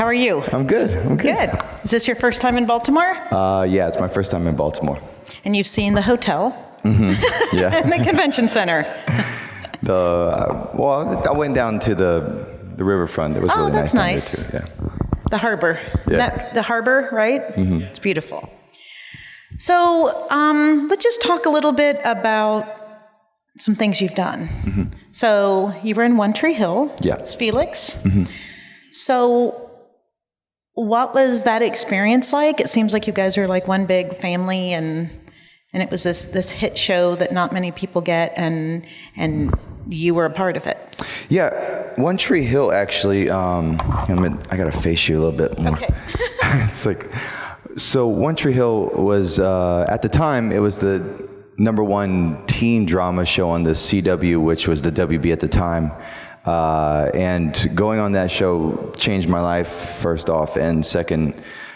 How are you? I'm good. Good. Is this your first time in Baltimore? Yeah, it's my first time in Baltimore. And you've seen the hotel? Mm-hmm. Yeah. And the convention center? I went down to the riverfront. It was really that's nice. nice. Down there too. Yeah. The harbor. Yeah. The harbor, right? Mm-hmm. It's beautiful. So let's just talk a little bit about some things you've done. Mm-hmm. So you were in One Tree Hill. Yeah. It's Felix. Mm-hmm. So what was that experience like? It seems like you guys are like one big family, and it was this hit show that not many people get, and you were a part of it. Yeah, One Tree Hill actually. I gotta face you a little bit more. Okay. It's like, so One Tree Hill was at the time it was the #1 teen drama show on the CW, which was the WB at the time. And going on that show changed my life, first off, and second,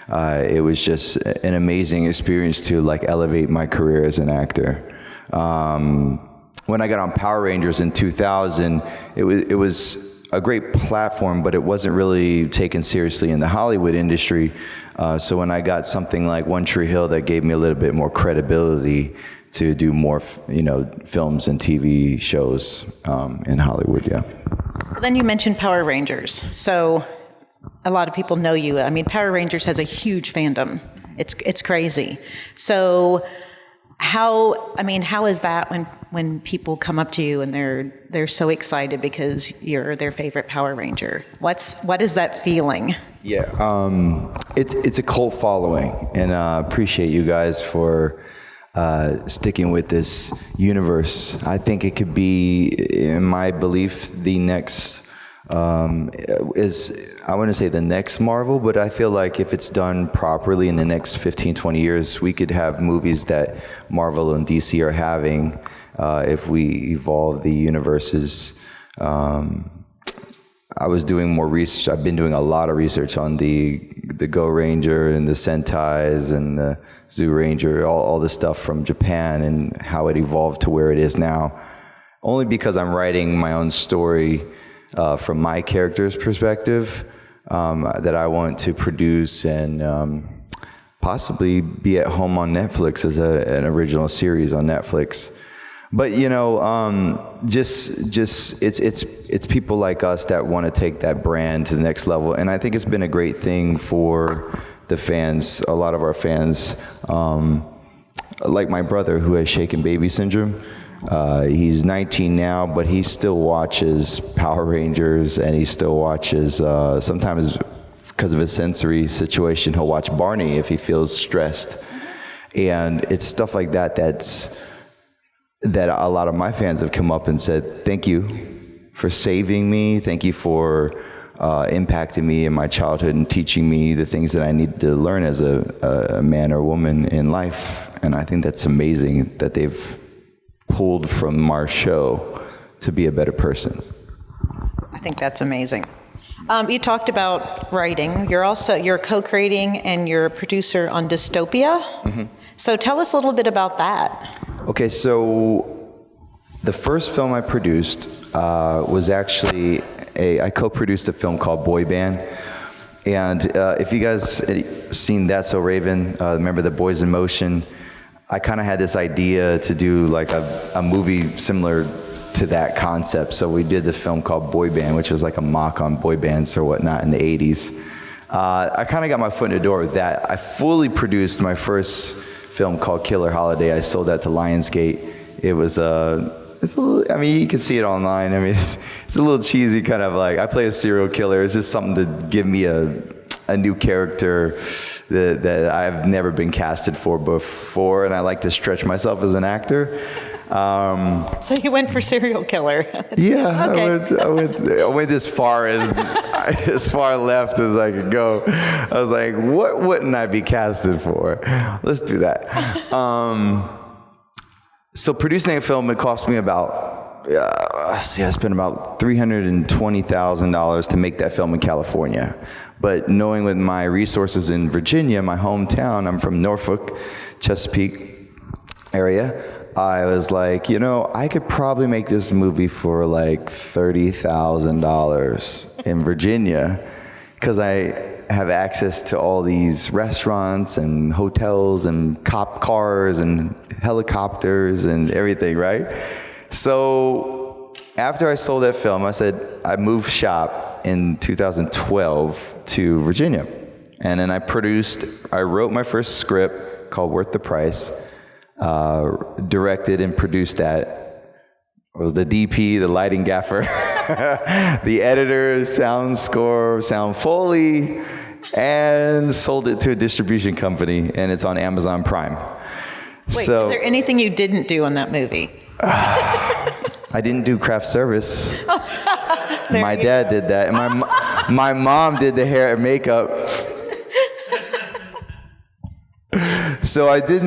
it was just an amazing experience to like elevate my career as an actor. When I got on Power Rangers in 2000, it was a great platform, but it wasn't really taken seriously in the Hollywood industry. So when I got something like One Tree Hill, that gave me a little bit more credibility to do more, films and TV shows in Hollywood. Yeah. Then you mentioned Power Rangers. So a lot of people know you. I mean, Power Rangers has a huge fandom. It's crazy. So how is that when people come up to you and they're so excited because you're their favorite Power Ranger? What is that feeling? Yeah, it's a cult following, and appreciate you guys for sticking with this universe. I think it could be, in my belief, the next I wouldn't say the next Marvel, but I feel like if it's done properly in the next 15, 20 years, we could have movies that Marvel and DC are having if we evolve the universes. I was doing more research. I've been doing a lot of research on the Go Ranger and the Sentais and the Zoo Ranger, all the stuff from Japan and how it evolved to where it is now. Only because I'm writing my own story from my character's perspective that I want to produce and possibly be at home on Netflix as an original series on Netflix. But just it's people like us that want to take that brand to the next level, and I think it's been a great thing for the fans. A lot of our fans, like my brother who has shaken baby syndrome. He's 19 now, but he still watches Power Rangers, and he still watches, sometimes because of his sensory situation, he'll watch Barney if he feels stressed. And it's stuff like that that a lot of my fans have come up and said, thank you for saving me, thank you for impacting me in my childhood and teaching me the things that I need to learn as a man or woman in life. And I think that's amazing that they've pulled from our show to be a better person. I think that's amazing. You talked about writing. You're co-creating and you're a producer on Dystopia. Mm-hmm. So tell us a little bit about that. Okay, so the first film I produced was actually I co-produced a film called Boy Band. And if you guys had seen That's So Raven, remember The Boys in Motion, I kind of had this idea to do like a movie similar to that concept. So we did the film called Boy Band, which was like a mock on boy bands or whatnot in the 80s. I kind of got my foot in the door with that. I fully produced my first film called Killer Holiday. I sold that to Lionsgate. It was it's a little, I mean, you can see it online. I mean, it's a little cheesy, kind of like I play a serial killer. It's just something to give me a new character that I've never been casted for before, and I like to stretch myself as an actor. So you went for serial killer. Yeah, okay. I went as far left as I could go. I was like, what wouldn't I be casted for? Let's do that. So producing a film, it cost me about, I spent about $320,000 to make that film in California. But knowing with my resources in Virginia, my hometown, I'm from Norfolk, Chesapeake area, I was like, I could probably make this movie for like $30,000 in Virginia, because I have access to all these restaurants and hotels and cop cars and helicopters and everything, right? So after I sold that film, I moved shop in 2012 to Virginia. And then I wrote my first script called Worth the Price, directed and produced that. I was the DP, the lighting gaffer, the editor, sound score, sound Foley, and sold it to a distribution company, and it's on Amazon Prime. Wait, is there anything you didn't do on that movie? I didn't do craft service. My dad did that, and my mom did the hair and makeup. So I did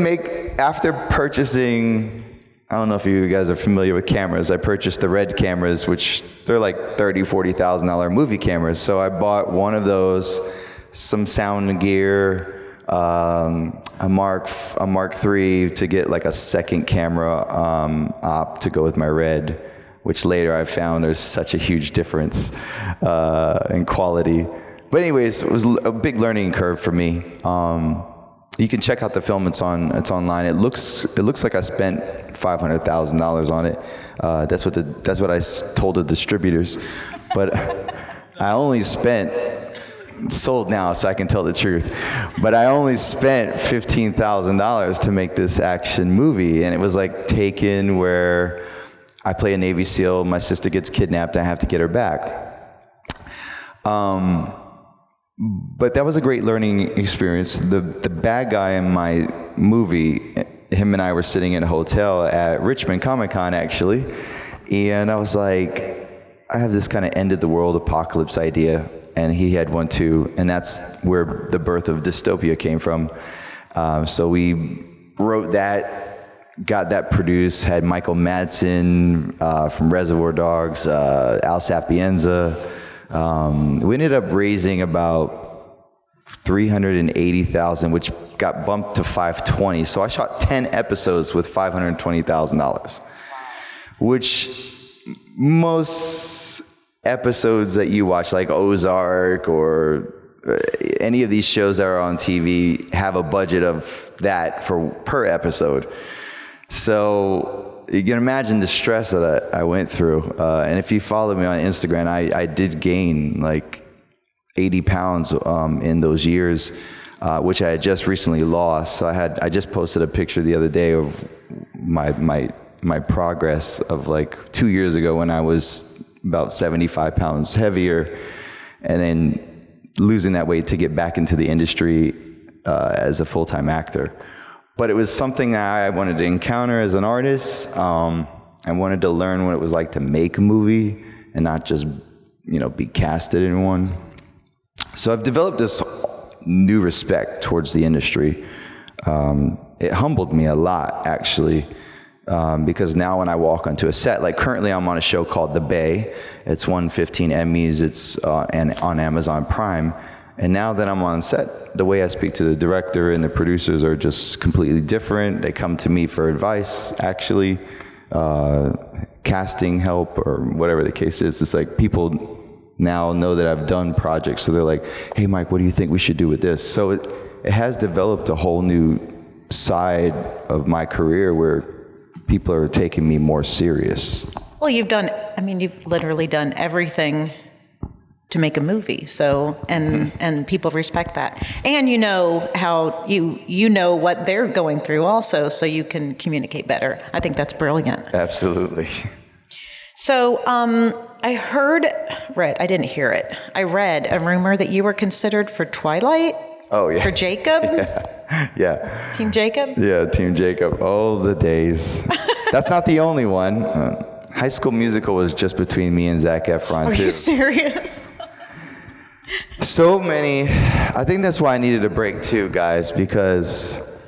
after purchasing, I don't know if you guys are familiar with cameras. I purchased the Red cameras, which they're like $30,000, $40,000 movie cameras. So I bought one of those, some sound gear, a Mark III to get like a second camera op to go with my Red, which later I found there's such a huge difference in quality. But anyways, it was a big learning curve for me. You can check out the film. It's online. It looks like I spent $500,000 on it. That's what I told the distributors. But I only sold now, so I can tell the truth. But I only spent $15,000 to make this action movie, and it was like Taken, where I play a Navy SEAL. My sister gets kidnapped. I have to get her back. But that was a great learning experience. The bad guy in my movie, him and I were sitting in a hotel at Richmond Comic Con, actually, and I was like, I have this kind of end of the world apocalypse idea, and he had one too, and that's where the birth of Dystopia came from. So we wrote that, got that produced, had Michael Madsen from Reservoir Dogs, Al Sapienza. We ended up raising about $380,000, which got bumped to $520,000. So I shot 10 episodes with $520,000, which most episodes that you watch, like Ozark or any of these shows that are on TV, have a budget of that per episode. So you can imagine the stress that I went through. And if you follow me on Instagram, I did gain like 80 pounds in those years, which I had just recently lost. So I just posted a picture the other day of my progress of like 2 years ago when I was about 75 pounds heavier, and then losing that weight to get back into the industry as a full-time actor. But it was something I wanted to encounter as an artist. I wanted to learn what it was like to make a movie and not just, be casted in one. So I've developed this new respect towards the industry. It humbled me a lot, actually, because now when I walk onto a set, like currently I'm on a show called The Bay. It's won 15 Emmys. It's on Amazon Prime. And now that I'm on set, the way I speak to the director and the producers are just completely different. They come to me for advice, actually, casting help or whatever the case is. It's like people now know that I've done projects, so they're like, hey, Mike, what do you think we should do with this? So it has developed a whole new side of my career where people are taking me more serious. Well, you've literally done everything to make a movie. So, and people respect that. And you know how you know what they're going through also, so you can communicate better. I think that's brilliant. Absolutely. So, I didn't hear it. I read a rumor that you were considered for Twilight. Oh, yeah. For Jacob? Yeah. Team Jacob? Yeah, Team Jacob. Oh, the days. That's not the only one. High School Musical was just between me and Zac Efron, too. Are you serious? So many. I think that's why I needed a break too, guys, because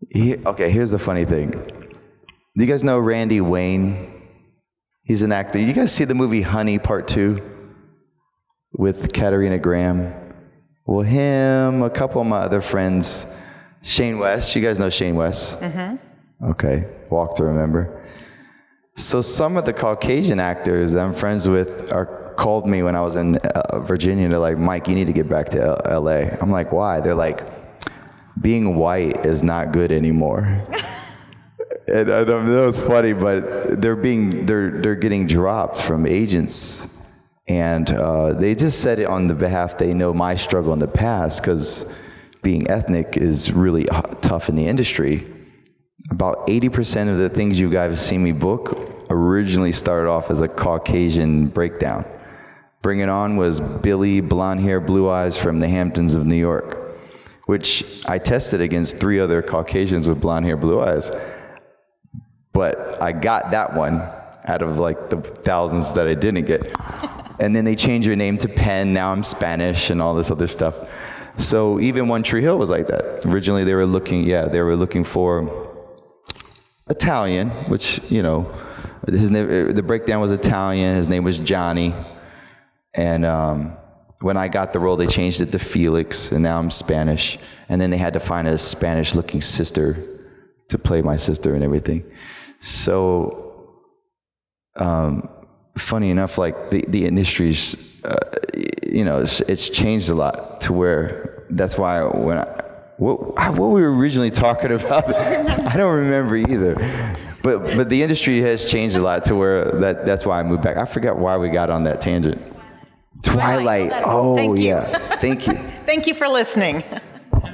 here's the funny thing. Do you guys know Randy Wayne? He's an actor. You guys see the movie Honey Part 2 with Katarina Graham? Well, him, a couple of my other friends, Shane West. You guys know Shane West? Mm-hmm. Okay. Walk to remember. So some of the Caucasian actors I'm friends with called me when I was in Virginia. They're like, Mike, you need to get back to LA. I'm like, why? They're like, being white is not good anymore. And I don't know, it's funny, but they're getting dropped from agents. And they just said it on the behalf, they know my struggle in the past, because being ethnic is really tough in the industry. About 80% of the things you guys have seen me book originally started off as a Caucasian breakdown. Bring It On was Billy, blonde hair, blue eyes from the Hamptons of New York, which I tested against 3 other Caucasians with blonde hair, blue eyes. But I got that one out of like the thousands that I didn't get. And then they changed your name to Penn. Now I'm Spanish and all this other stuff. So even One Tree Hill was like that. Originally they were looking for Italian, which, you know, his name, the breakdown was Italian. His name was Johnny. And when I got the role, they changed it to Felix, and now I'm Spanish. And then they had to find a Spanish-looking sister to play my sister and everything. So, funny enough, like the industry's, you know, it's changed a lot to where that's why what we were originally talking about, I don't remember either. But the industry has changed a lot to where that's why I moved back. I forgot why we got on that tangent. Twilight. Oh, thank you. Yeah. Thank you. Thank you for listening.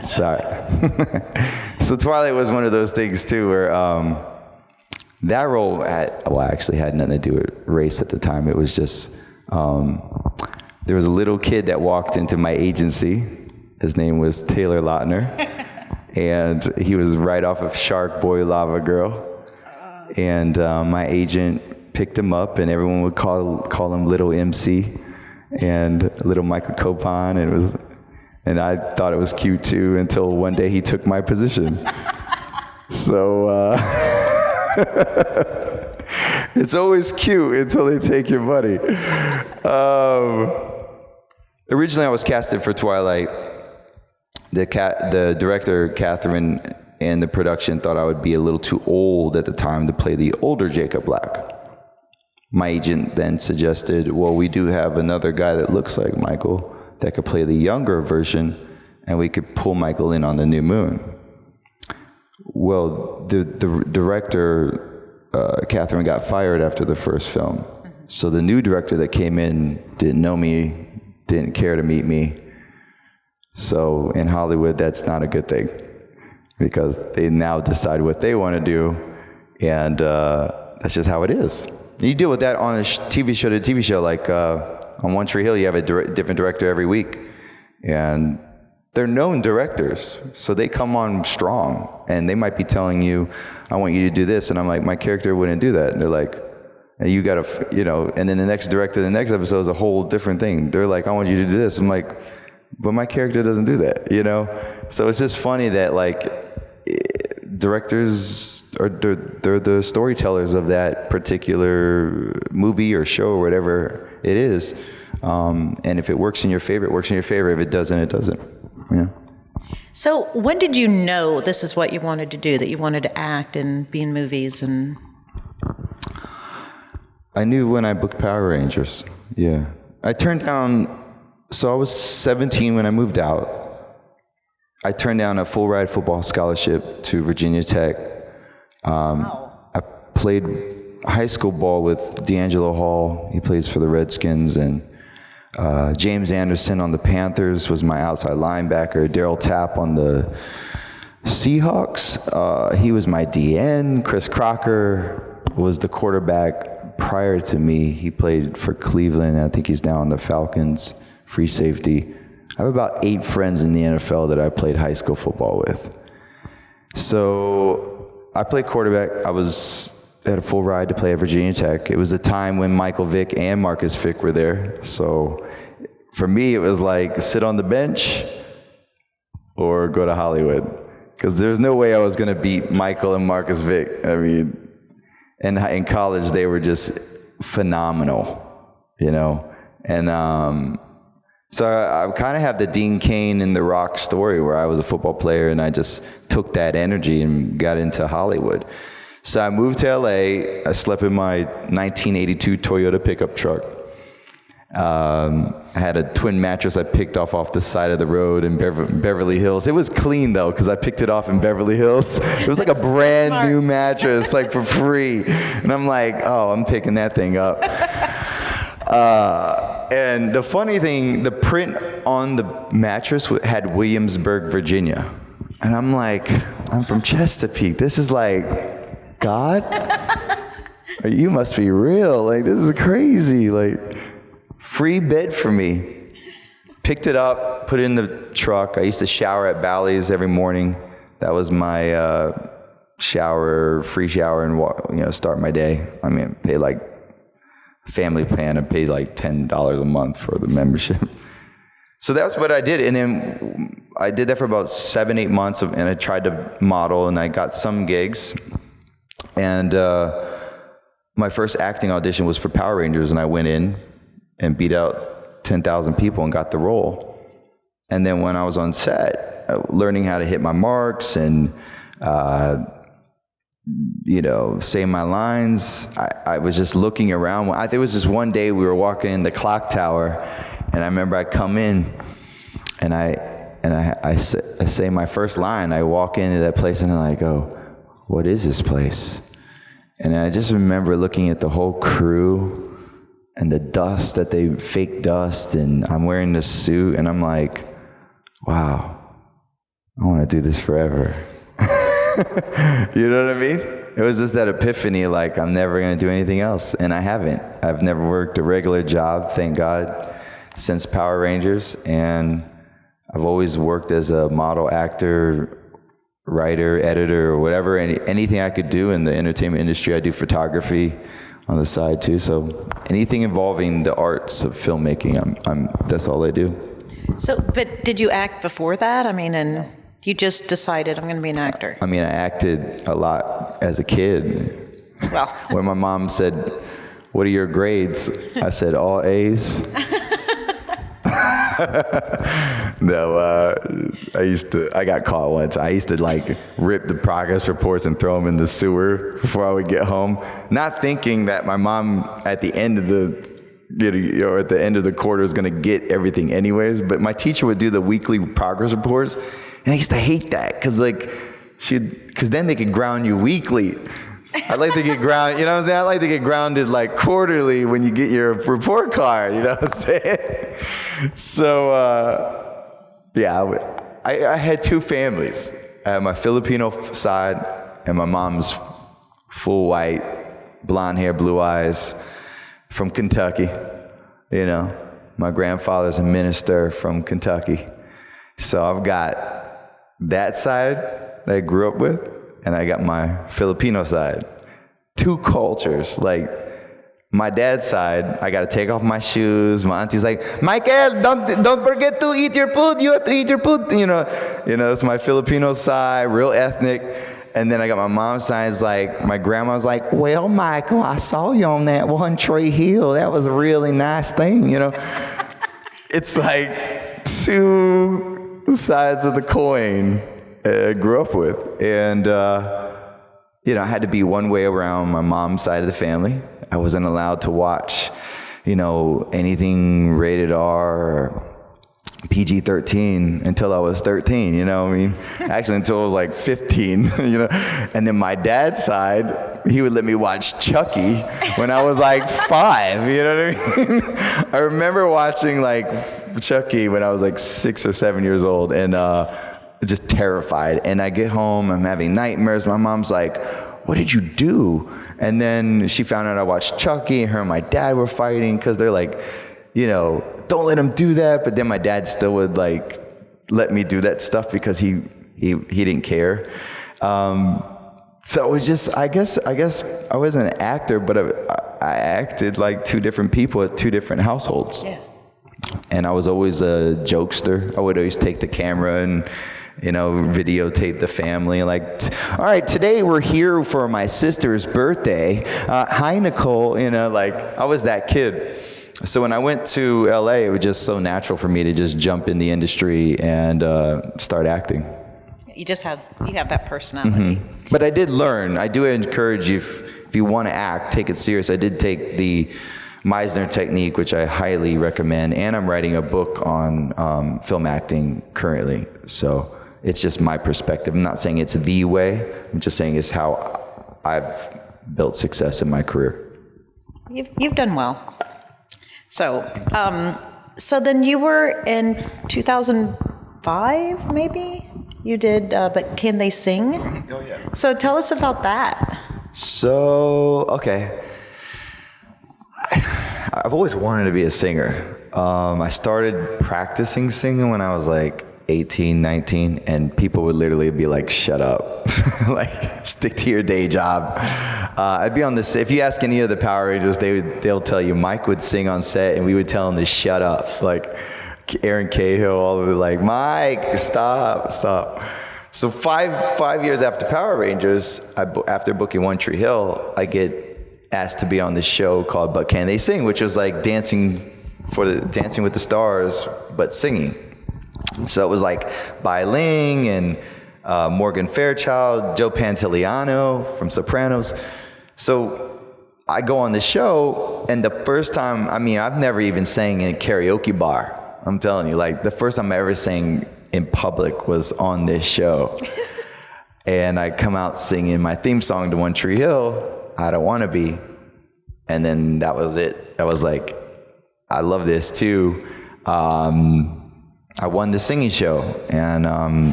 Sorry. So Twilight was one of those things too, where that role actually had nothing to do with race at the time. It was just there was a little kid that walked into my agency. His name was Taylor Lautner, and he was right off of Shark Boy, Lava Girl. And my agent picked him up, and everyone would call him Little MC and Little Michael Copon. And I thought it was cute too, until one day he took my position. So it's always cute until they take your money. Originally, I was casted for Twilight. The director, Catherine, and the production thought I would be a little too old at the time to play the older Jacob Black. My agent then suggested, well, we do have another guy that looks like Michael that could play the younger version, and we could pull Michael in on the new moon. Well, the director, Catherine, got fired after the first film. So the new director that came in didn't know me, didn't care to meet me. So in Hollywood, that's not a good thing, because they now decide what they want to do, and that's just how it is. You deal with that on a TV show to TV show, like on One Tree Hill, you have a different director every week, and they're known directors, so they come on strong, and they might be telling you, I want you to do this, and I'm like, my character wouldn't do that. And they're like, and you gotta, you know, and then the next director, the next episode is a whole different thing. They're like, I want you to do this. I'm like, but my character doesn't do that, you know? So it's just funny that, like, directors are they're the storytellers of that particular movie or show or whatever it is. And if it works in your favor, it works in your favor. If it doesn't, it doesn't. Yeah. So when did you know this is what you wanted to do, that you wanted to act and be in movies? And I knew when I booked Power Rangers. Yeah. I turned down, so I was 17 when I moved out. I turned down a full ride football scholarship to Virginia Tech. Wow. I played high school ball with D'Angelo Hall. He plays for the Redskins. And James Anderson on the Panthers was my outside linebacker. Daryl Tapp on the Seahawks. He was my DN. Chris Crocker was the quarterback prior to me. He played for Cleveland. I think he's now on the Falcons, free safety. I have about 8 friends in the NFL that I played high school football with. So I played quarterback. I had a full ride to play at Virginia Tech. It was a time when Michael Vick and Marcus Vick were there. So for me, it was like sit on the bench or go to Hollywood, because there's no way I was going to beat Michael and Marcus Vick. I mean, in college, they were just phenomenal, you know? And so I kind of have the Dean Cain and The Rock story, where I was a football player and I just took that energy and got into Hollywood. So I moved to LA. I slept in my 1982 Toyota pickup truck. I had a twin mattress I picked off the side of the road in Beverly Hills. It was clean though, because I picked it off in Beverly Hills. It was like a brand new mattress, like for free. And I'm like, oh, I'm picking that thing up. And the funny thing, the print on the mattress had Williamsburg, Virginia. And I'm like, I'm from Chesapeake. This is like, God? You must be real. Like, this is crazy. Like, free bed for me. Picked it up, put it in the truck. I used to shower at Bally's every morning. That was my free shower, and start my day. I mean, pay like family plan. I paid like $10 a month for the membership. So that's what I did, and then I did that for about 7-8 months, and I tried to model, and I got some gigs. And my first acting audition was for Power Rangers, and I went in and beat out 10,000 people and got the role. And then when I was on set, learning how to hit my marks and say my lines, I was just looking around. I think it was just one day we were walking in the clock tower, and I remember I come in and I say my first line. I walk into that place and I go, what is this place? And I just remember looking at the whole crew and the dust that they fake dust, and I'm wearing this suit, and I'm like, wow, I want to do this forever. You know what I mean? It was just that epiphany, like, I'm never going to do anything else, and I haven't. I've never worked a regular job, thank God, since Power Rangers, and I've always worked as a model, actor, writer, editor, or whatever, anything I could do in the entertainment industry. I do photography on the side too, so anything involving the arts of filmmaking, that's all I do. So, but did you act before that? I mean, and you just decided I'm going to be an actor? I mean, I acted a lot as a kid. Well, when my mom said, "What are your grades?" I said, "All A's." No, I got caught once. I used to like rip the progress reports and throw them in the sewer before I would get home, not thinking that my mom at the end of the quarter is going to get everything anyways. But my teacher would do the weekly progress reports, and I used to hate that because then they could ground you weekly. I'd like to get grounded, you know what I'm saying? I'd like to get grounded like quarterly when you get your report card, you know what I'm saying? So, I had two families. I had my Filipino side and my mom's full white, blonde hair, blue eyes from Kentucky. You know, my grandfather's a minister from Kentucky. So I've got that side that I grew up with, and I got my Filipino side. Two cultures. Like, my dad's side, I got to take off my shoes. My auntie's like, Michael, don't forget to eat your food. You have to eat your food. You know, it's my Filipino side, real ethnic. And then I got my mom's side. It's like, my grandma's like, well, Michael, I saw you on that One Tree Hill. That was a really nice thing, you know. It's like two sides of the coin I grew up with. And, I had to be one way around my mom's side of the family. I wasn't allowed to watch, anything rated R or PG-13 until I was 13, you know what I mean? Actually, until I was like 15, And then my dad's side, he would let me watch Chucky when I was like 5, you know what I mean? I remember watching like Chucky when I was like 6 or 7 years old, and just terrified. And I get home, I'm having nightmares. My mom's like, what did you do? And then she found out I watched Chucky, and her and my dad were fighting because they're like, don't let him do that. But then my dad still would like let me do that stuff because he didn't care. So it was just, I guess I wasn't an actor, but I acted like two different people at two different households. Yeah. And I was always a jokester. I would always take the camera and videotape the family. Like, all right, today we're here for my sister's birthday. Hi, Nicole. I was that kid. So when I went to LA, it was just so natural for me to just jump in the industry and start acting. You have that personality. But I did learn. I do encourage you, if you want to act, take it serious. I did take the Meisner technique, which I highly recommend, and I'm writing a book on film acting currently. So it's just my perspective. I'm not saying it's the way. I'm just saying it's how I've built success in my career. You've done well. So, so then you were in 2005, maybe? You did, but Can They Sing? Oh, yeah. So tell us about that. So, okay. I've always wanted to be a singer. I started practicing singing when I was like 18, 19, and people would literally be like, shut up. Like, stick to your day job. I'd be on this, if you ask any of the Power Rangers, they'll tell you Mike would sing on set and we would tell him to shut up. Like, Aaron Cahill, all of it, like, Mike, stop. So five years after Power Rangers, after booking One Tree Hill, I get asked to be on this show called But Can They Sing, which was like Dancing with the Stars, but singing. So it was like Bai Ling and Morgan Fairchild, Joe Pantoliano from Sopranos. So I go on the show, and the first time, I've never even sang in a karaoke bar. I'm telling you, like, the first time I ever sang in public was on this show. And I come out singing my theme song to One Tree Hill, I Don't Want to Be. And then that was it. I was like, I love this too. I won the singing show. And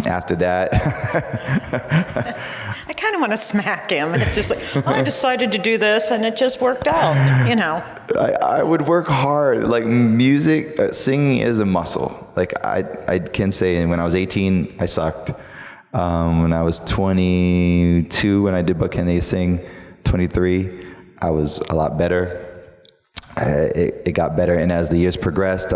after that... I kind of want to smack him. It's just like, I decided to do this and it just worked out, you know. I would work hard. Like, music, singing is a muscle. Like, I can say when I was 18, I sucked. When I was 22, when I did But Can They Sing, 23, I was a lot better. It got better, and as the years progressed,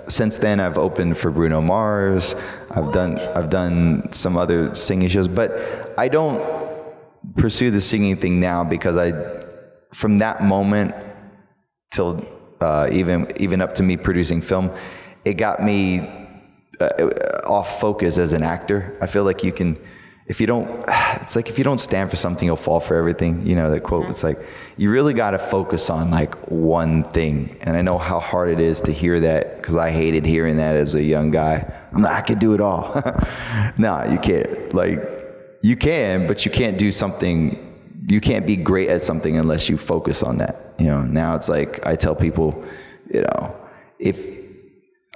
since then I've opened for Bruno Mars. I've done some other singing shows, but I don't pursue the singing thing now because from that moment till even up to me producing film, it got me off focus as an actor. I feel like if you don't stand for something, you'll fall for everything. You know, that quote, it's like, you really got to focus on like one thing. And I know how hard it is to hear that, because I hated hearing that as a young guy. I'm like, I could do it all. No, you can't. Like, you can, but you can't do something, you can't be great at something unless you focus on that. You know, now it's like, I tell people, you know, if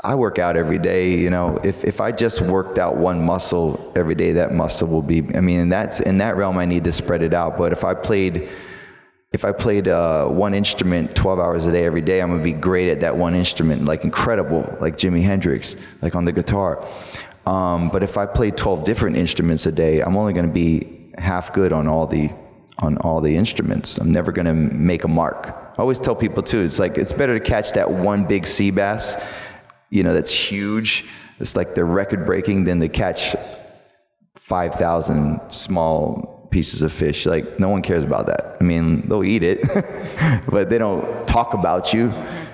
I work out every day, you know, if I just worked out one muscle every day, that muscle will be, that's in that realm, I need to spread it out. But if I played one instrument 12 hours a day every day, I'm gonna be great at that one instrument, like incredible, like Jimi Hendrix, like on the guitar. But if I play 12 different instruments a day, I'm only gonna be half good on all the instruments. I'm never gonna make a mark. I always tell people too, it's like, it's better to catch that one big sea bass, you know, that's huge. It's like they're record breaking than to catch 5,000 small pieces of fish. Like, no one cares about that. I mean, they'll eat it, but they don't talk about you.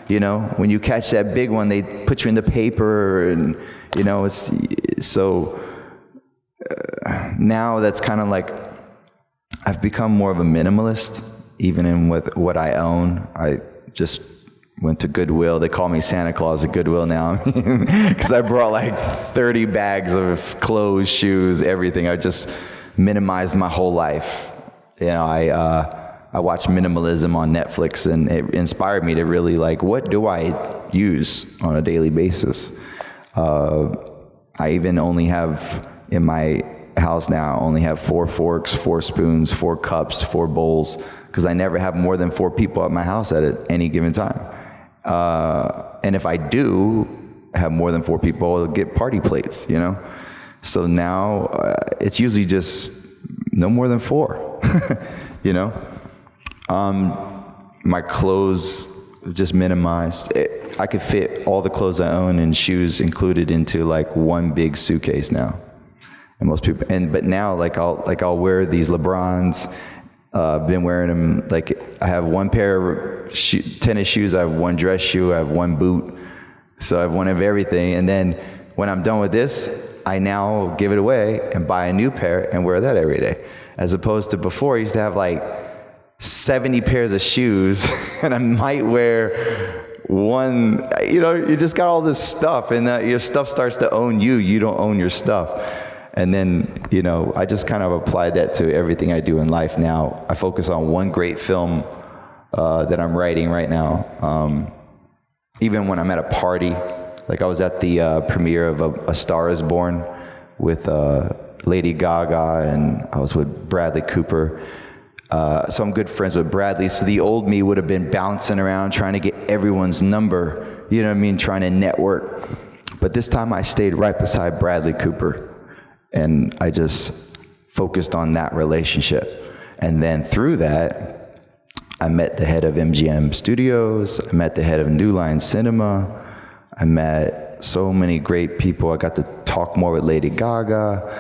You know, when you catch that big one, they put you in the paper, and, you know, it's so now that's kind of like, I've become more of a minimalist, even in what I own. I just went to Goodwill. They call me Santa Claus at Goodwill now, because I brought like 30 bags of clothes, shoes, everything. I just minimized my whole life. You know, I watched Minimalism on Netflix, and it inspired me to really like, what do I use on a daily basis? I even only have in my house now, only have 4 forks, 4 spoons, 4 cups, 4 bowls, because I never have more than 4 people at my house at any given time. And if I do have more than 4 people, I'll get party plates, you know? So now it's usually just no more than 4, you know? My clothes just minimized. I could fit all the clothes I own and shoes included into like one big suitcase now. And most people, but now I'll wear these LeBrons. I've been wearing them, like, I have 1 pair of tennis shoes, I have 1 dress shoe, I have 1 boot. So I have 1 of everything. And then when I'm done with this, I now give it away and buy a new pair and wear that every day. As opposed to before, I used to have like 70 pairs of shoes and I might wear one, you just got all this stuff and your stuff starts to own you. You don't own your stuff. And then, I just kind of applied that to everything I do in life now. I focus on one great film that I'm writing right now. Even when I'm at a party, like I was at the premiere of A Star Is Born with Lady Gaga, and I was with Bradley Cooper. So I'm good friends with Bradley. So the old me would have been bouncing around trying to get everyone's number, trying to network. But this time I stayed right beside Bradley Cooper. And I just focused on that relationship. And then through that, I met the head of MGM Studios. I met the head of New Line Cinema. I met so many great people. I got to talk more with Lady Gaga.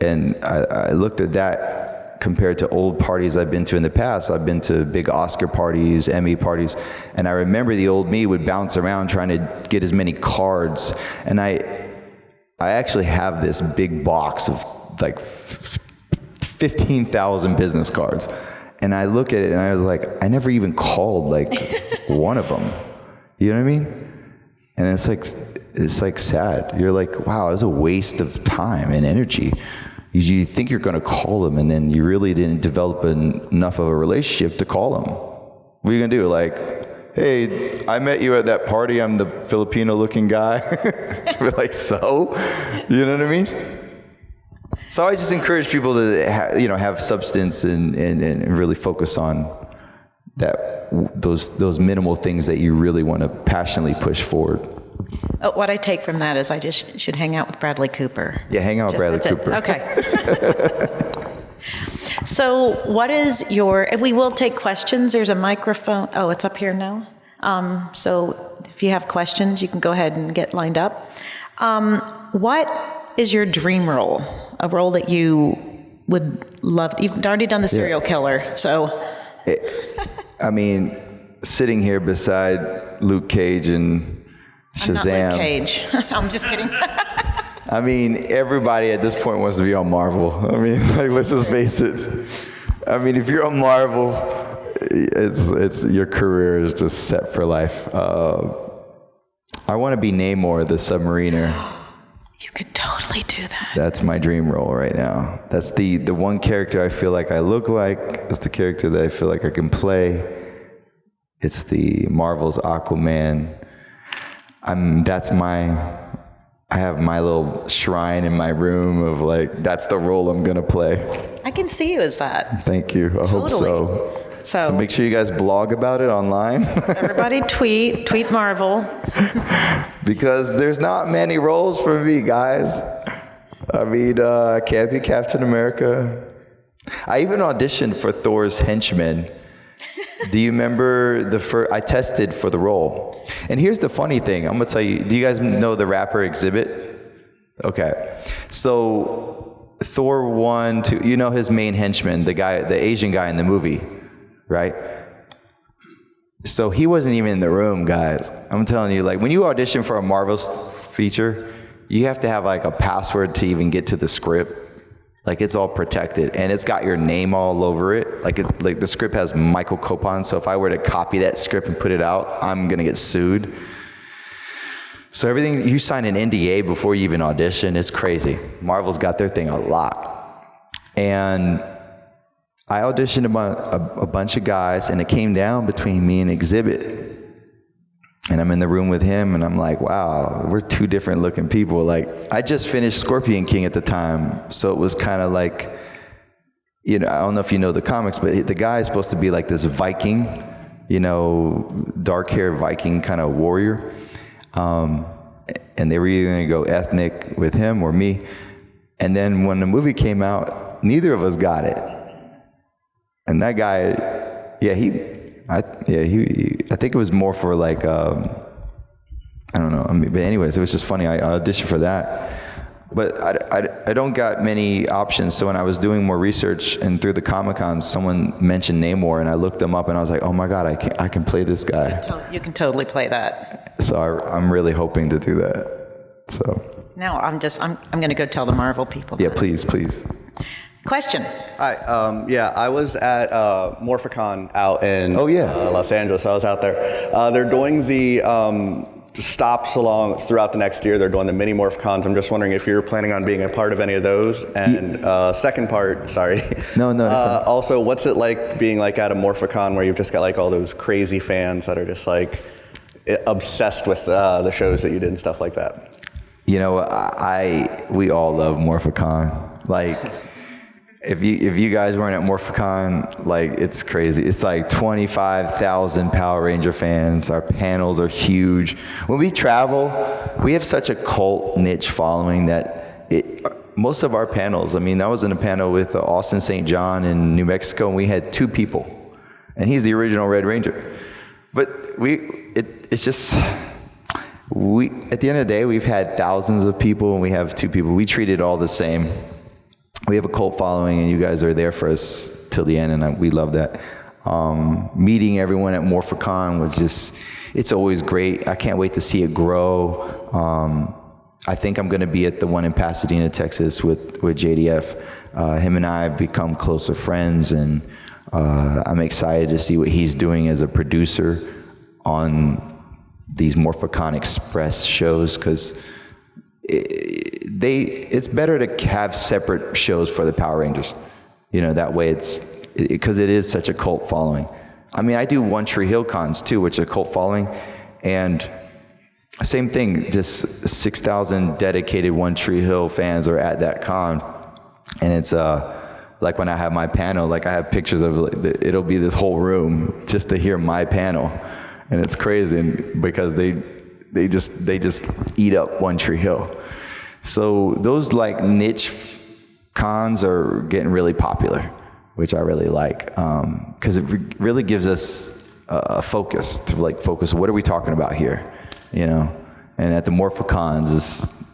And I looked at that compared to old parties I've been to in the past. I've been to big Oscar parties, Emmy parties. And I remember the old me would bounce around trying to get as many cards. And I actually have this big box of like 15,000 business cards. And I look at it and I was like, I never even called like one of them. You know what I mean? And it's like sad. You're like, wow, it was a waste of time and energy. You think you're going to call them and then you really didn't develop enough of a relationship to call them. What are you going to do? Like, hey, I met you at that party. I'm the Filipino-looking guy. We're like, so? You know what I mean? So I just encourage people to have substance and really focus on those minimal things that you really want to passionately push forward. What I take from that is I just should hang out with Bradley Cooper. Yeah, hang out with Bradley Cooper. Okay. So what is we will take questions. There's a microphone. Oh, it's up here now. So if you have questions, you can go ahead and get lined up. What is your dream role? A role that you would love? You've already done the serial killer, so. Sitting here beside Luke Cage and Shazam. I'm not Luke Cage. I'm just kidding. Everybody at this point wants to be on Marvel. Let's just face it. If you're on Marvel, it's your career is just set for life. I want to be Namor, the submariner. You could totally do that. That's my dream role right now. That's the one character I feel like I look like. It's the character that I feel like I can play. It's the Marvel's Aquaman. I have my little shrine in my room of like, that's the role I'm going to play. I can see you as that. Thank you. I hope so. So make sure you guys blog about it online. Everybody tweet Marvel. Because there's not many roles for me, guys. I can't be Captain America. I even auditioned for Thor's henchman. Do you remember I tested for the role. And here's the funny thing. I'm going to tell you, do you guys know the rapper Exhibit? Okay. So Thor 1, 2, his main henchman, the Asian guy in the movie, right? So he wasn't even in the room, guys. I'm telling you, like when you audition for a Marvel feature, you have to have like a password to even get to the script. Like it's all protected and it's got your name all over it. Like the script has Michael Copon. So if I were to copy that script and put it out, I'm going to get sued. So everything, you sign an NDA before you even audition. It's crazy. Marvel's got their thing a lot. And I auditioned a bunch of guys and it came down between me and Exhibit. And I'm in the room with him and I'm like, wow, we're two different looking people. Like I just finished Scorpion King at the time. So it was kind of like, I don't know if you know the comics, but the guy is supposed to be like this Viking, dark haired Viking kind of warrior. And they were either going to go ethnic with him or me. And then when the movie came out, neither of us got it. And that guy, I think it was more for like, I don't know. But anyways, it was just funny. I auditioned for that, but I don't got many options. So when I was doing more research and through the Comic Con, someone mentioned Namor, and I looked them up, and I was like, oh my God, I can play this guy. You can totally play that. So I'm really hoping to do that. So. Now I'm going to go tell the Marvel people. Yeah, please. Question. Hi. I was at Morphicon out in Los Angeles. I was out there. They're doing the stops along throughout the next year. They're doing the mini Morphicons. I'm just wondering if you're planning on being a part of any of those. And second part, sorry. No. Also, what's it like being like at a Morphicon where you've just got like all those crazy fans that are just like obsessed with the shows that you did and stuff like that? You know, we all love Morphicon. Like, if you guys weren't at Morphicon, like, it's crazy. It's like 25,000 Power Ranger fans. Our panels are huge. When we travel, we have such a cult niche following that most of our panels, I mean, I was in a panel with Austin St. John in New Mexico, and we had 2 people, and he's the original Red Ranger. But it's just, at the end of the day, we've had thousands of people, and we have 2 people. We treat it all the same. We have a cult following, and you guys are there for us till the end, and we love that. Meeting everyone at Morphicon was just, it's always great. I can't wait to see it grow. I think I'm going to be at the one in Pasadena, Texas with JDF. Him and I have become closer friends, and I'm excited to see what he's doing as a producer on these Morphicon Express shows, because it's better to have separate shows for the Power Rangers. You know, that way because it is such a cult following. I mean, I do One Tree Hill cons too, which is a cult following, and same thing, just 6,000 dedicated One Tree Hill fans are at that con. And it's like when I have my panel, like I have pictures of it'll be this whole room just to hear my panel. And it's crazy because they just eat up One Tree Hill. So those like niche cons are getting really popular, which I really like, because it really gives us a focus to like focus. What are we talking about here? You know, and at the Morphicons,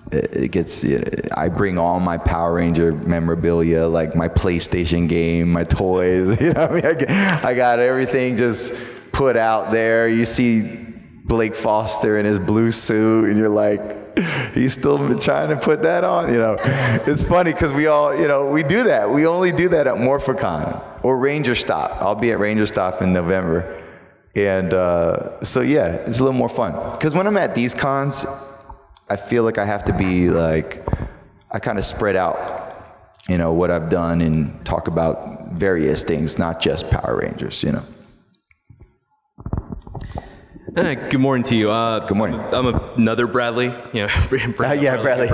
I bring all my Power Ranger memorabilia, like my PlayStation game, my toys. You know, what I mean, I got everything just put out there. You see Blake Foster in his blue suit, and you're like, he's still trying to put that on. You know, it's funny because we all, you know, we do that. We only do that at Morphicon or Ranger Stop. I'll be at Ranger Stop in November. And so yeah, it's a little more fun. Because when I'm at these cons, I feel like I have to be like, I kind of spread out, you know, what I've done and talk about various things, not just Power Rangers, you know. Good morning to you. Good morning. I'm another Bradley. You know, Bradley.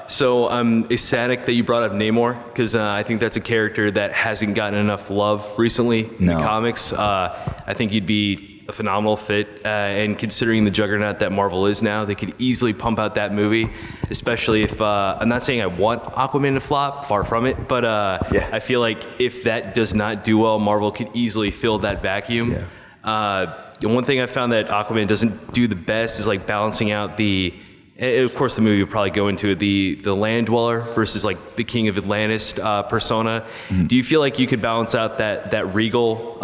So I'm ecstatic that you brought up Namor, because I think that's a character that hasn't gotten enough love recently in the comics. I think you'd be a phenomenal fit, and considering the juggernaut that Marvel is now, they could easily pump out that movie, especially if, I'm not saying I want Aquaman to flop, far from it, but I feel like if that does not do well, Marvel could easily fill that vacuum. And one thing I found that Aquaman doesn't do the best is like balancing out of course the movie will probably go into it, the land dweller versus like the King of Atlantis persona. Mm-hmm. Do you feel like you could balance out that regal,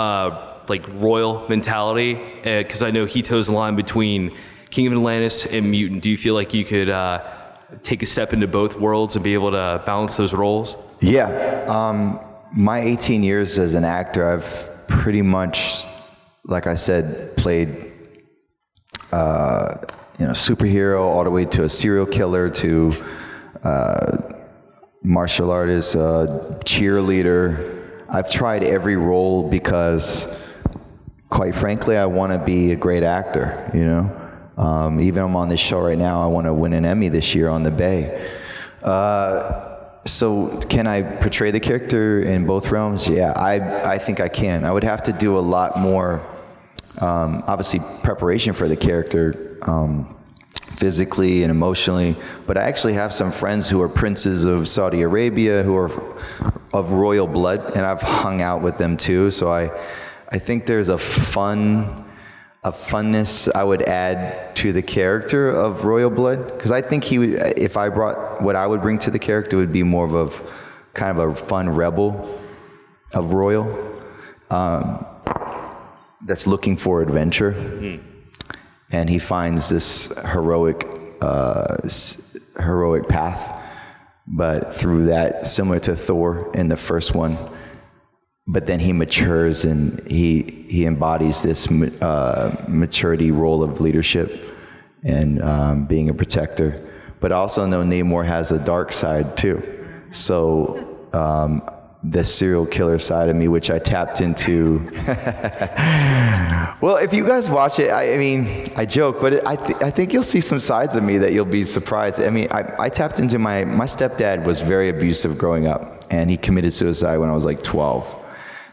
like royal mentality? Because I know he toes the line between King of Atlantis and mutant. Do you feel like you could take a step into both worlds and be able to balance those roles? Yeah. My 18 years as an actor, I've pretty much, like I said, played superhero all the way to a serial killer to martial artist, cheerleader. I've tried every role because, quite frankly, I want to be a great actor, you know. Even I'm on this show right now, I want to win an Emmy this year on the Bay. So can I portray the character in both realms? Yeah, I think I can. I would have to do a lot more, obviously, preparation for the character, physically and emotionally, but I actually have some friends who are princes of Saudi Arabia who are of royal blood, and I've hung out with them too, so I think there's a funness I would add to the character of royal blood, because I think if I brought what I would bring to the character would be more of a kind of a fun rebel of royal that's looking for adventure. And he finds this heroic heroic path, but through that, similar to Thor in the first one. But then he matures and he embodies this maturity role of leadership and being a protector. But I also know Namor has a dark side too. So the serial killer side of me, which I tapped into. Well, if you guys watch it, I mean, I joke, but I think you'll see some sides of me that you'll be surprised. I mean, I tapped into my stepdad was very abusive growing up, and he committed suicide when I was like 12.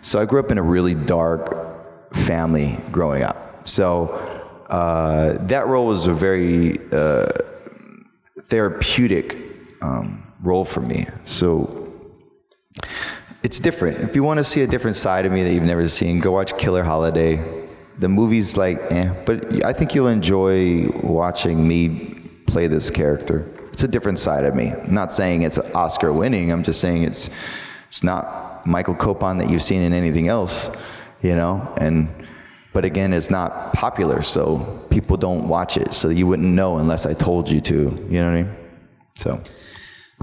So I grew up in a really dark family growing up. So that role was a very therapeutic role for me. So it's different. If you want to see a different side of me that you've never seen, go watch Killer Holiday. The movie's like, but I think you'll enjoy watching me play this character. It's a different side of me. I'm not saying it's Oscar winning. I'm just saying it's not Michael Copon that you've seen in anything else, you know? But again, it's not popular, so people don't watch it. So you wouldn't know unless I told you to, you know what I mean?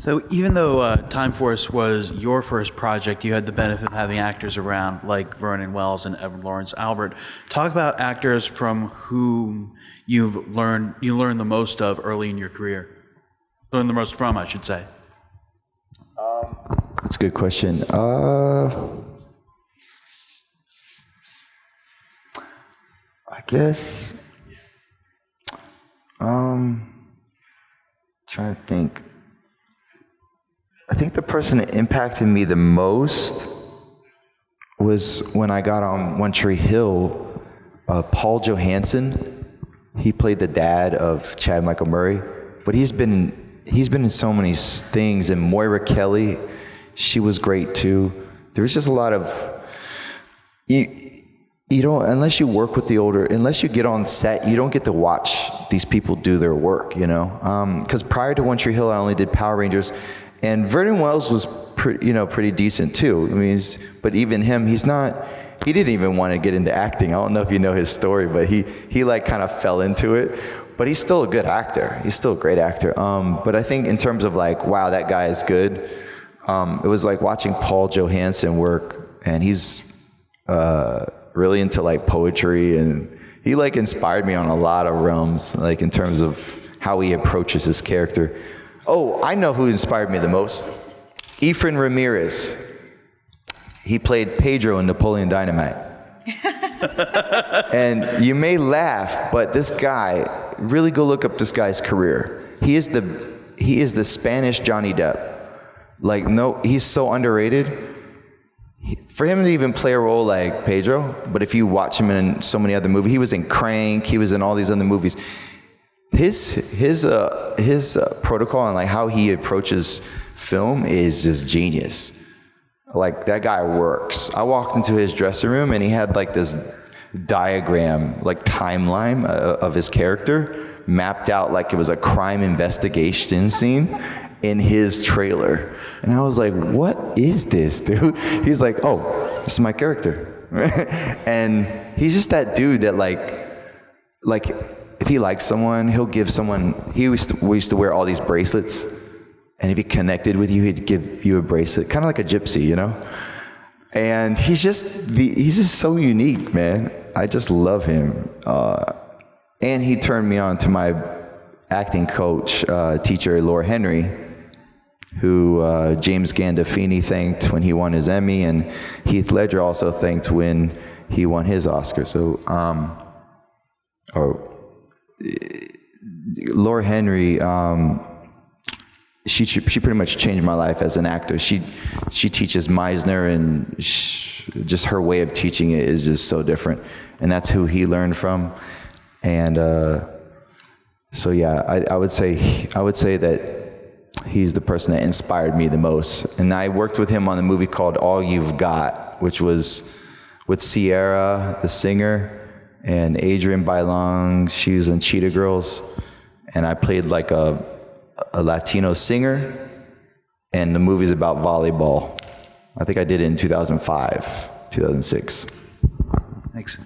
So even though Time Force was your first project, you had the benefit of having actors around like Vernon Wells and Evan Lawrence Albert. Talk about actors from whom you learned the most of early in your career. Learned the most from, I should say. That's a good question. I guess. Trying to think. I think the person that impacted me the most was when I got on One Tree Hill, Paul Johansson. He played the dad of Chad Michael Murray, but he's been in so many things. And Moira Kelly, she was great too. There was just a lot of you don't, unless you work with unless you get on set, you don't get to watch these people do their work, you know. Because prior to One Tree Hill, I only did Power Rangers. And Vernon Wells was pretty decent too. I mean, but even him, he didn't even want to get into acting. I don't know if you know his story, but he like kind of fell into it. But he's still a good actor. He's still a great actor. But I think in terms of like, wow, that guy is good. It was like watching Paul Johansson work, and he's really into like poetry, and he like inspired me on a lot of realms, like in terms of how he approaches his character. Oh, I know who inspired me the most. Efren Ramirez. He played Pedro in Napoleon Dynamite. And you may laugh, but this guy, really go look up this guy's career. He is the Spanish Johnny Depp. Like, no, he's so underrated. For him to even play a role like Pedro, but if you watch him in so many other movies, he was in Crank, he was in all these other movies. His protocol and like how he approaches film is just genius. Like, that guy works. I walked into his dressing room and he had like this diagram, like timeline of his character mapped out like it was a crime investigation scene in his trailer. And I was like, what is this, dude? He's like, oh, this is my character. And he's just that dude that like if he likes someone, he'll give someone, we used to wear all these bracelets, and if he connected with you, he'd give you a bracelet, kind of like a gypsy, you know? And he's just so unique, man. I just love him. And he turned me on to my acting coach, teacher, Laura Henry, who James Gandolfini thanked when he won his Emmy, and Heath Ledger also thanked when he won his Oscar. So, Laura Henry, she pretty much changed my life as an actor. She teaches Meisner, and just her way of teaching it is just so different. And that's who he learned from. And so yeah, I would say that he's the person that inspired me the most. And I worked with him on a movie called All You've Got, which was with Sierra, the singer, and Adrienne Bailon. She was in Cheetah Girls. And I played like a Latino singer, and the movie's about volleyball. I think I did it in 2005, 2006. Thanks.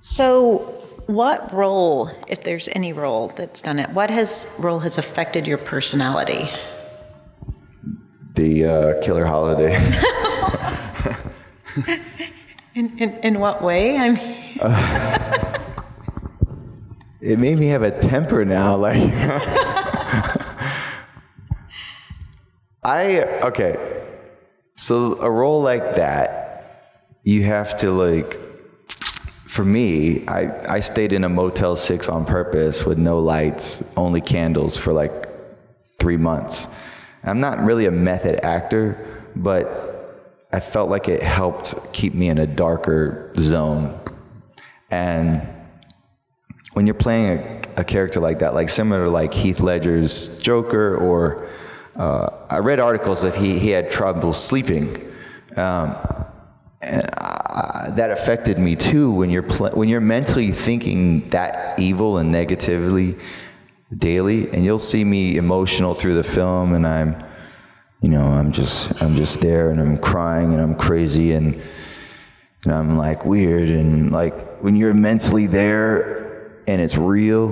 So what role, if there's any role that's done it, role has affected your personality? The Killer Holiday. In what way? I mean, it made me have a temper now. Like, okay. So a role like that, you have to like. For me, I stayed in a Motel 6 on purpose with no lights, only candles for like 3 months. I'm not really a method actor, but I felt like it helped keep me in a darker zone. And when you're playing a character like that, like similar to like Heath Ledger's Joker, or I read articles that he had trouble sleeping. And that affected me too. When you're mentally thinking that evil and negatively daily, and you'll see me emotional through the film, and I'm just there, and I'm crying, and I'm crazy, and I'm like weird, and like when you're mentally there and it's real,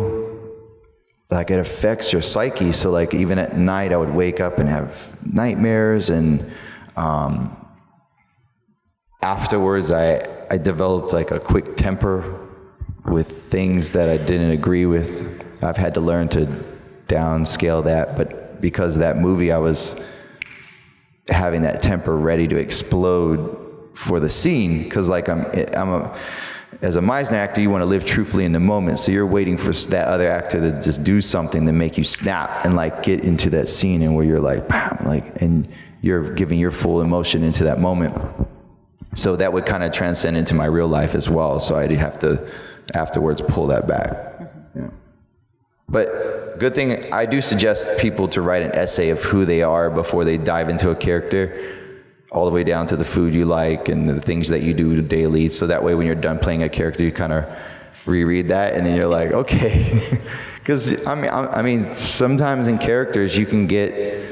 like it affects your psyche. So like even at night, I would wake up and have nightmares, and afterwards, I developed like a quick temper with things that I didn't agree with. I've had to learn to downscale that, but because of that movie, I was having that temper ready to explode for the scene. Because like as a Meisner actor, you want to live truthfully in the moment, so you're waiting for that other actor to just do something to make you snap and like get into that scene, and where you're like, bam, like, and you're giving your full emotion into that moment. So that would kind of transcend into my real life as well. So I'd have to afterwards pull that back. Mm-hmm. Yeah. But good thing, I do suggest people to write an essay of who they are before they dive into a character, all the way down to the food you like and the things that you do daily. So that way when you're done playing a character, you kind of reread that, and then you're like, okay. Because I mean, sometimes in characters you can get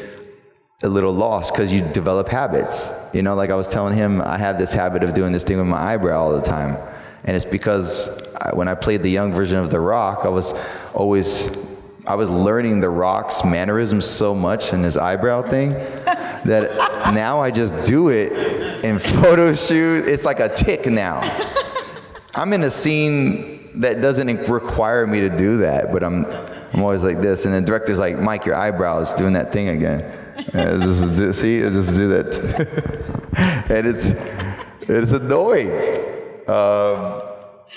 a little lost because you develop habits. You know, like I was telling him, I have this habit of doing this thing with my eyebrow all the time. And it's because when I played the young version of The Rock, I was learning The Rock's mannerisms so much in his eyebrow thing that now I just do it in photo shoot. It's like a tick now. I'm in a scene that doesn't require me to do that, but I'm always like this. And the director's like, Mike, your eyebrow is doing that thing again. Just do that. And it's annoying.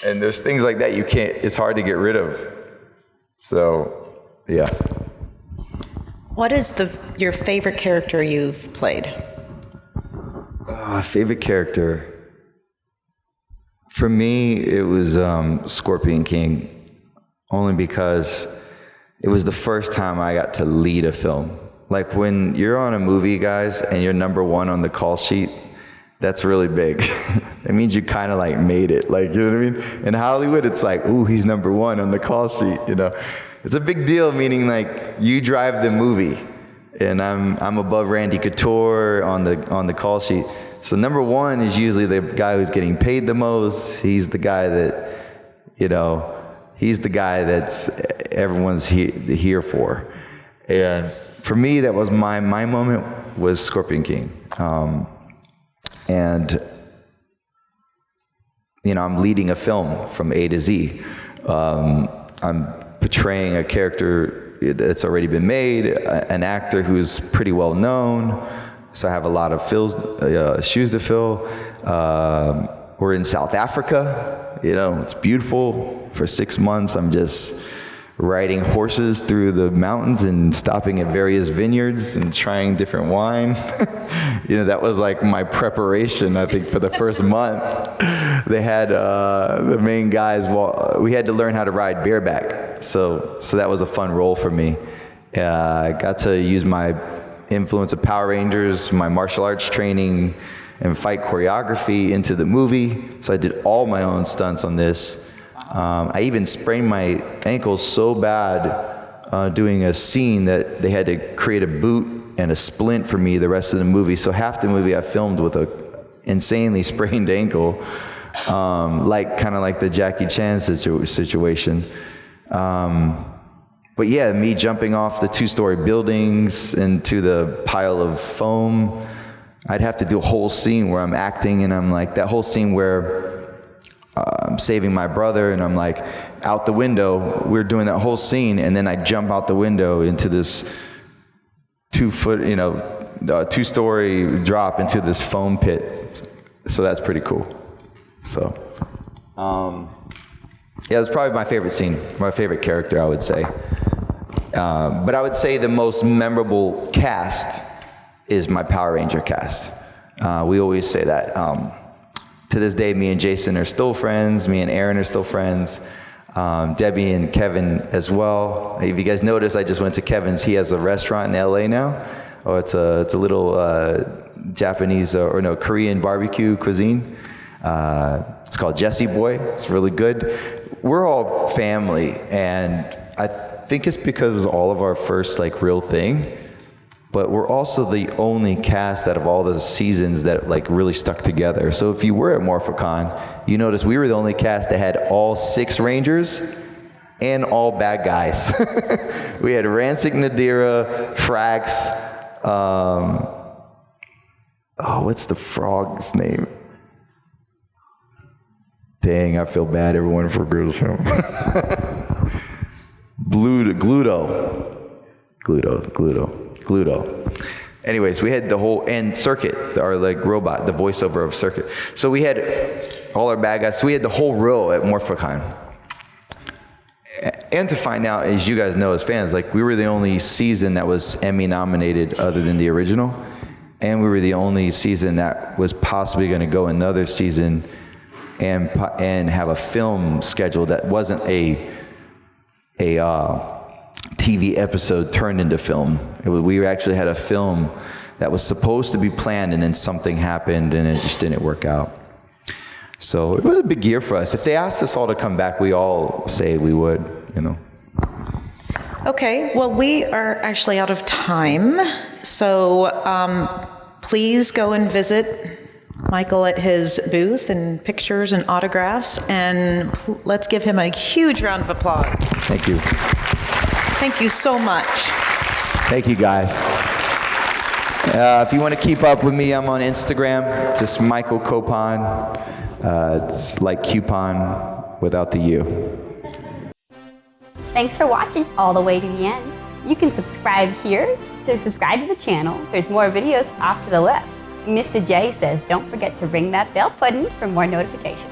And there's things like that it's hard to get rid of. So, yeah. What is your favorite character you've played? Favorite character? For me, it was Scorpion King, only because it was the first time I got to lead a film. Like when you're on a movie, guys, and you're number one on the call sheet, that's really big. It means you kind of like made it. Like, you know what I mean? In Hollywood, it's like, ooh, he's number one on the call sheet, you know? It's a big deal, meaning like you drive the movie, and I'm above Randy Couture on the call sheet. So number one is usually the guy who's getting paid the most. He's the guy that, you know, he's the guy that's everyone's here for. And for me, that was my moment was Scorpion King. And, you know, I'm leading a film from A to Z. I'm portraying a character that's already been made, an actor who's pretty well known. So I have a lot of shoes to fill. We're in South Africa. You know, it's beautiful. For 6 months, I'm just riding horses through the mountains and stopping at various vineyards and trying different wine. You know, that was like my preparation, I think, for the first month. They had the main guys, we had to learn how to ride bareback. So that was a fun role for me. I got to use my influence of Power Rangers, my martial arts training, and fight choreography into the movie. So I did all my own stunts on this. I even sprained my ankle so bad doing a scene that they had to create a boot and a splint for me the rest of the movie. So half the movie I filmed with a insanely sprained ankle kind of like the Jackie Chan situation. But yeah, me jumping off the 2-story buildings into the pile of foam, I'd have to do a whole scene where I'm acting, and I'm like, that whole scene where I'm saving my brother, and I'm like, out the window, we're doing that whole scene, and then I jump out the window into this 2-story drop into this foam pit. So that's pretty cool. So, yeah, it's probably my favorite scene, my favorite character, I would say. But I would say the most memorable cast is my Power Ranger cast. We always say that. To this day, me and Jason are still friends. Me and Aaron are still friends. Debbie and Kevin as well. If you guys notice, I just went to Kevin's. He has a restaurant in LA now. Oh, it's a little Japanese Korean barbecue cuisine. It's called Jesse Boy. It's really good. We're all family, and I think it's because it was all of our first real thing. But we're also the only cast out of all the seasons that really stuck together. So if you were at Morphicon, you notice we were the only cast that had all 6 Rangers and all bad guys. We had Rancic Nadira, Frax, what's the frog's name? Dang, I feel bad, everyone forgets him. Gluto. Anyways, we had the whole, and Circuit, our robot, the voiceover of Circuit. So we had all our bad guys. So we had the whole row at Morphicon. And to find out, as you guys know as fans, we were the only season that was Emmy nominated other than the original. And we were the only season that was possibly going to go another season and have a film schedule that wasn't a TV episode turned into film. We actually had a film that was supposed to be planned, and then something happened and it just didn't work out. So it was a big year for us. If they asked us all to come back, we all say we would, Okay, well, we are actually out of time. So please go and visit Michael at his booth, and pictures and autographs, and let's give him a huge round of applause. Thank you. Thank you so much. Thank you, guys. If you want to keep up with me, I'm on Instagram, just Michael Copon. It's like coupon without the U. Thanks for watching all the way to the end. You can subscribe here to subscribe to the channel. There's more videos off to the left. Mr. J says, don't forget to ring that bell button for more notifications.